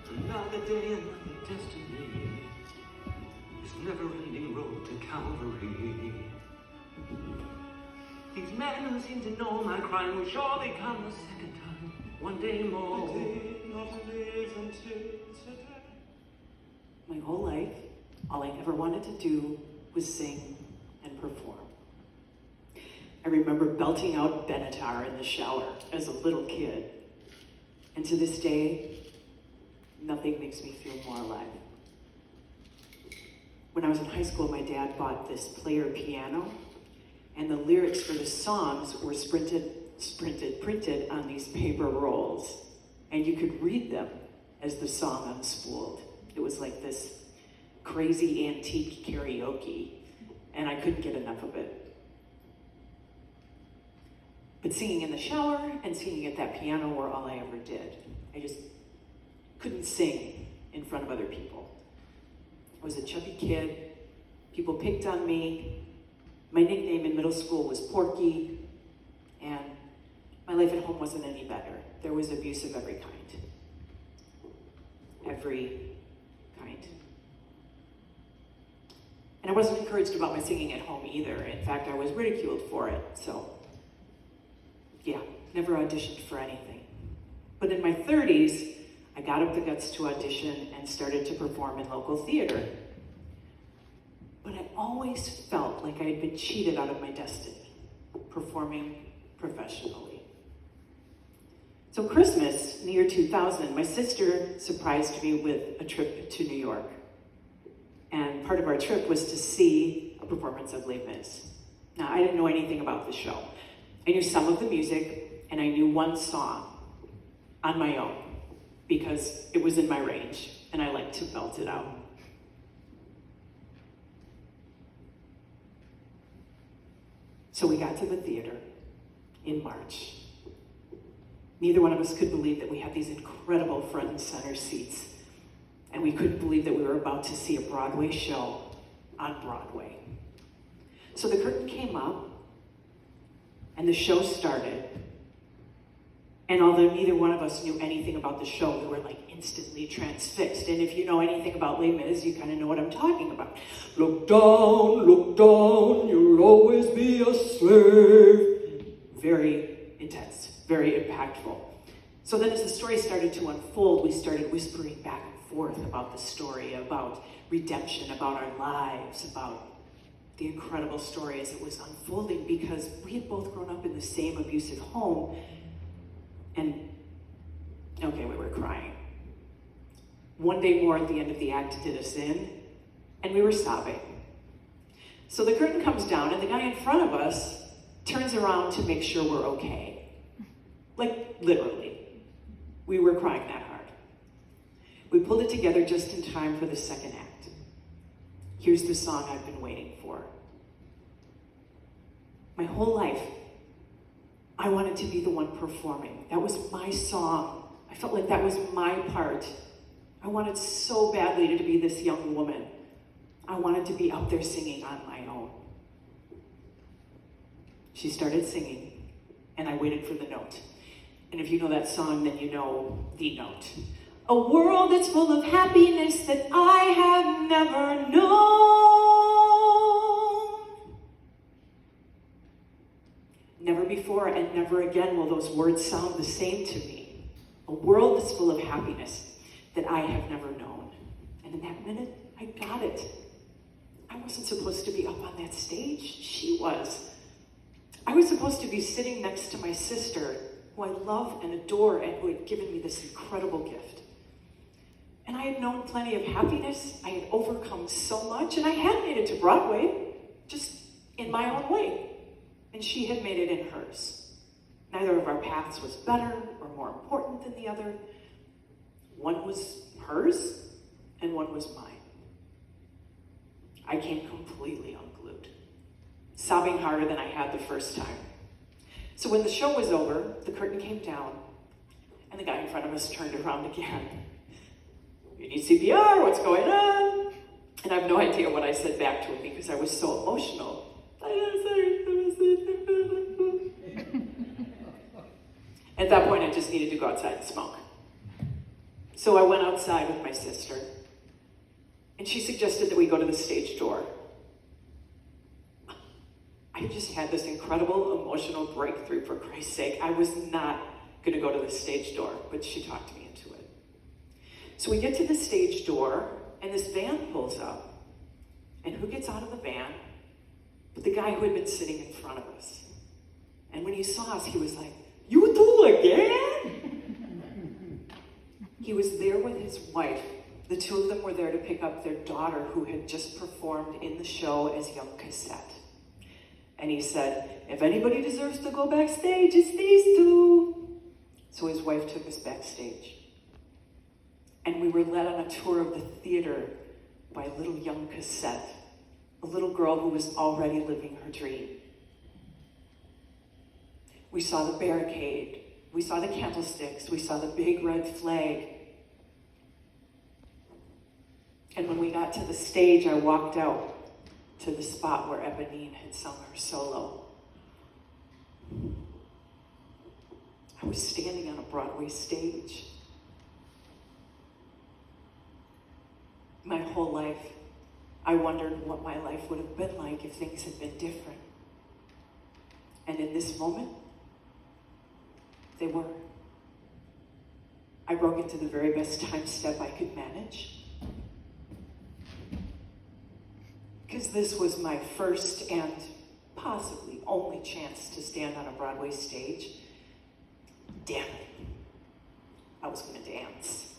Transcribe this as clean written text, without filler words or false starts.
Another day, another destiny. This never-ending road to Calvary. These men who seem to know my crime will surely come a second time. One day more. My whole life, all I ever wanted to do was sing and perform. I remember belting out Benatar in the shower as a little kid. And to this day, nothing makes me feel more alive. When I was in high school, my dad bought this player piano, and the lyrics for the songs were printed on these paper rolls. And you could read them as the song unspooled. It was like this crazy antique karaoke, and I couldn't get enough of it. But singing in the shower and singing at that piano were all I ever did. I just couldn't sing in front of other people. I was a chubby kid. People picked on me. My nickname in middle school was Porky, and my life at home wasn't any better. There was abuse of every kind. Every kind. And I wasn't encouraged about my singing at home either. In fact, I was ridiculed for it, so yeah, never auditioned for anything. But in my 30s, I got up the guts to audition and started to perform in local theater. But I always felt like I had been cheated out of my destiny, performing professionally. So Christmas, in the year 2000, my sister surprised me with a trip to New York. And part of our trip was to see a performance of Les Mis. Now, I didn't know anything about the show. I knew some of the music, and I knew one song on my own because it was in my range, and I liked to belt it out. So we got to the theater in March. Neither one of us could believe that we had these incredible front and center seats, and we couldn't believe that we were about to see a Broadway show on Broadway. So the curtain came up, and the show started. And although neither one of us knew anything about the show, we were like instantly transfixed. And if you know anything about Les Mis, you kind of know what I'm talking about. Look down, you'll always be a slave. Very intense, very impactful. So then as the story started to unfold, we started whispering back and forth about the story, about redemption, about our lives, about the incredible story as it was unfolding, because we had both grown up in the same abusive home. And, okay, we were crying. One day more at the end of the act did us in, and we were sobbing. So the curtain comes down, and the guy in front of us turns around to make sure we're okay. Like, literally. We were crying that hard. We pulled it together just in time for the second act. Here's the song I've been waiting for. My whole life, I wanted to be the one performing. That was my song. I felt like that was my part. I wanted so badly to be this young woman. I wanted to be up there singing on my own. She started singing, and I waited for the note. And if you know that song, then you know the note. A world that's full of happiness that I have never known. Never before and never again will those words sound the same to me. A world that's full of happiness that I have never known. And in that minute, I got it. I wasn't supposed to be up on that stage. She was. I was supposed to be sitting next to my sister, who I love and adore and who had given me this incredible gift. And I had known plenty of happiness. I had overcome so much, and I had made it to Broadway, just in my own way. And she had made it in hers. Neither of our paths was better or more important than the other. One was hers, and one was mine. I came completely unglued, sobbing harder than I had the first time. So when the show was over, the curtain came down, and the guy in front of us turned around again. You need CPR, what's going on? And I have no idea what I said back to him because I was so emotional. At that point, I just needed to go outside and smoke. So I went outside with my sister, and she suggested that we go to the stage door. I just had this incredible emotional breakthrough, for Christ's sake. I was not going to go to the stage door, but she talked me into it. So we get to the stage door, and this van pulls up. And who gets out of the van? But the guy who had been sitting in front of us. And when he saw us, he was like, "You two again?" He was there with his wife. The two of them were there to pick up their daughter, who had just performed in the show as young Cassette. And he said, "If anybody deserves to go backstage, it's these two." So his wife took us backstage. And we were led on a tour of the theater by little young Cassette, a little girl who was already living her dream. We saw the barricade, we saw the candlesticks, we saw the big red flag. And when we got to the stage, I walked out to the spot where Eponine had sung her solo. I was standing on a Broadway stage. My whole life, I wondered what my life would have been like if things had been different. And in this moment, they were. I broke into the very best time step I could manage. Because this was my first and possibly only chance to stand on a Broadway stage. Damn it. I was going to dance.